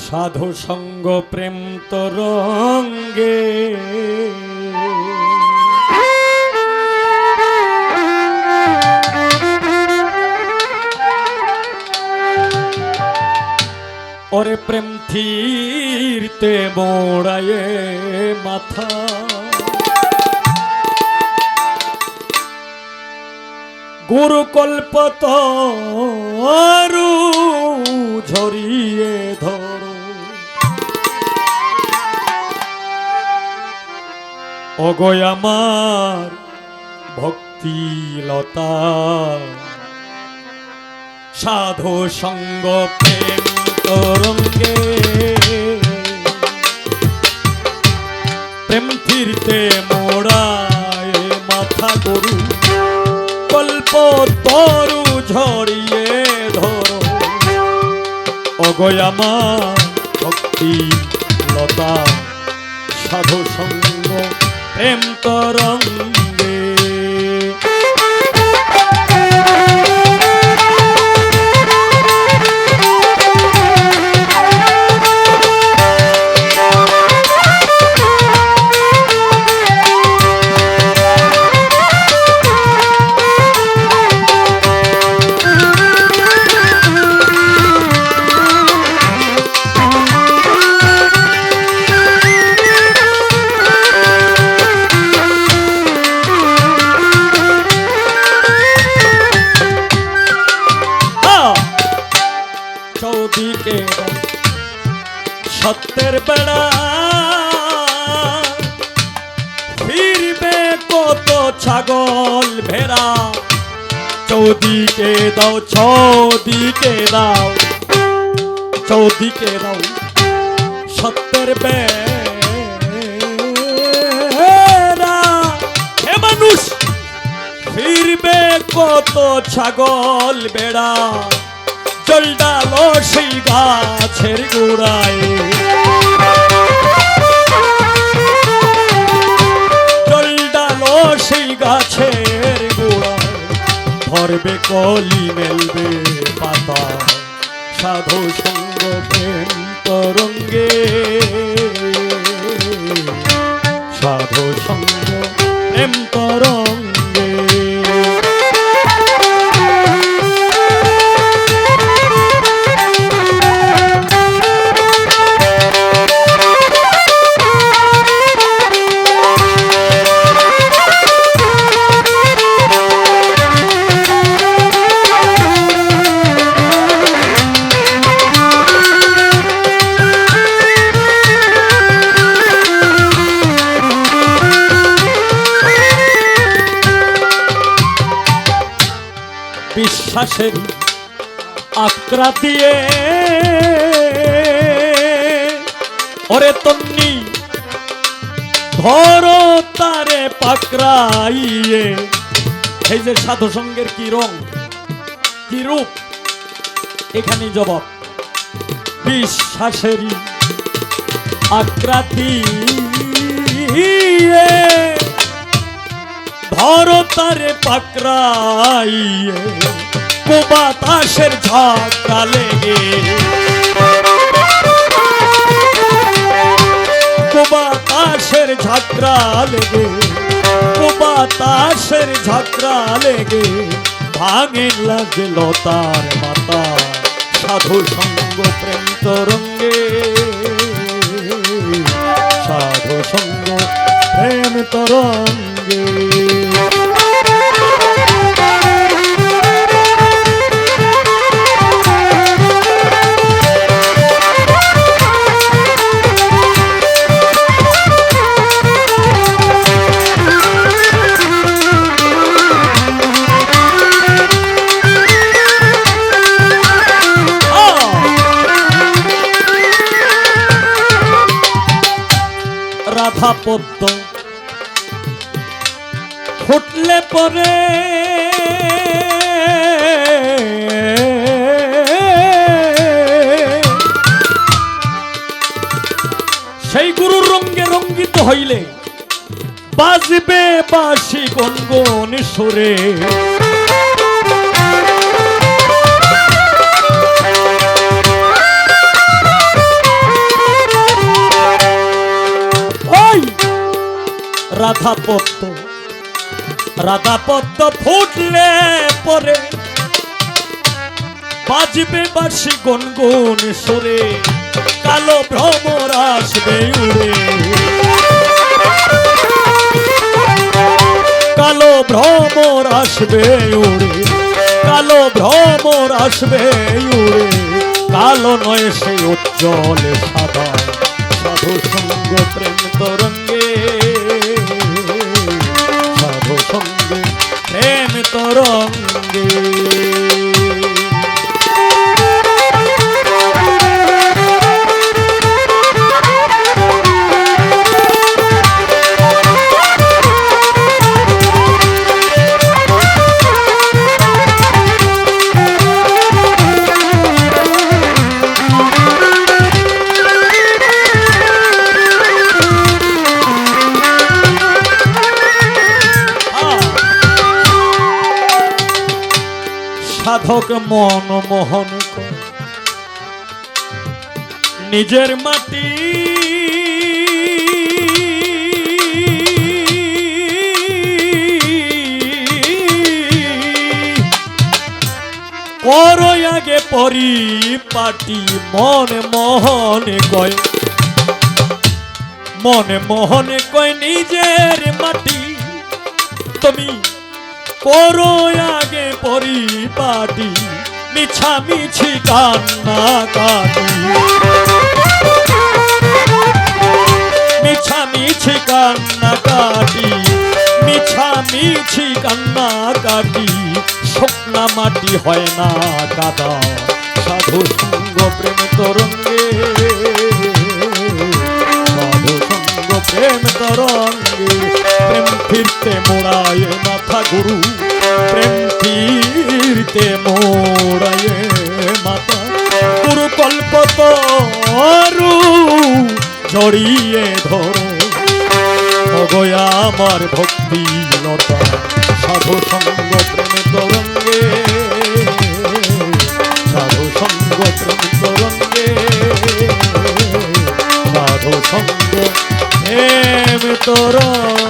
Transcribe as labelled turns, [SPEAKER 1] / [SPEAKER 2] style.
[SPEAKER 1] সাধু সঙ্গ প্রেম তরঙ্গে ওরে প্রেম থিরতে মোড়ায়ে মাথা গুরু কল্পতরু ঝরিয়ে ধরো অগয় আমার ভক্তি লতা সাধু সঙ্গ প্রেম তরঙ্গে প্রেম ফিরতে মোড়ায় মাথা গরু কল্প তরু ঝরিয়ে ধরো অগয় আমার ভক্তি লতা সাধু সঙ্গ প্রেম তরঙ্গে সত্যের বেড়া ফিরবে কত ছাগল ভেড়া চৌদিকে দাও চৌদিকে দাও চৌদিকে দাও সত্যের বেড়া হে মানুষ ফিরবে কত ছাগল ভেড়া জল ডালো সেই গাছের গোড়ায় জল ডালো সেই গাছের গোড়ায় ধরবে কলি মেলবে পাতা সাধু সঙ্গ প্রেম তরঙ্গে সাধু সঙ্গ প্রেম তরঙ্গে বিশ্বাসের আক্রা দিয়ে ওরে তন্নি ধরো তারে পাকড়াইয়ে এই যে সাধু সঙ্গের কি রং কি রূপ এখানে জবাব বিশ্বাসেরই আক্রা দিয়ে ধরো তারে পাকড়াইয়ে বাতাসের ঝাঁকা লেগে বাতাসের ঝাঁকড়া লেগে বাতাসের ঝাঁকড়া লেগে ভাঙে লাগে লতার মাতা সাধু সঙ্গ প্রেম তরঙ্গে সাধু সঙ্গ প্রেম তরঙ্গে রাধা পদ্ম ফুটলে পরে সেই গুরুর রঙ্গে রঙ্গিত হইলে বাজবে বাঁশি গনগন সুরে রাধা পদ্ম ফুটলে পরে বাজবে বাঁশি গুনগুন সুরে কালো ভ্রমর আসবে উড়ে কালো ভ্রমর আসবে উড়ে কালো ভ্রমর আসবে উড়ে কালো নয় সেই উজ্জ্বল সাদা সাধু সঙ্গ প্রেম তরঙ্গে সাধু সঙ্গে প্রেম তরঙ্গে সাধক মন মোহন নিজের মাটি করো আগে পরিপাটি মনে মোহনে কয় নিজের মাটি তুমি করো আগে পরিপাটি মিছামিছি কান্না কাটি মিছামিছি কান্না কাটি মিছামিছি কান্না কাটি শুকনা মাটি হয় না কাদা সাধু সঙ্গ প্রেম তরঙ্গে সাধু সঙ্গ প্রেম তরঙ্গে প্রেম ফিরতে মোড়ায় মাথা গুরু প্রেম ফিরতে মোড়ায় মাথা গুরু কল্পতরু জড়িয়ে ধরো অগয়া আমার ভক্তি লতা সাধু সঙ্গ প্রেম তরঙ্গে সাধু সঙ্গ প্রেম তরঙ্গে সাধু সঙ্গ প্রেম তরঙ্গে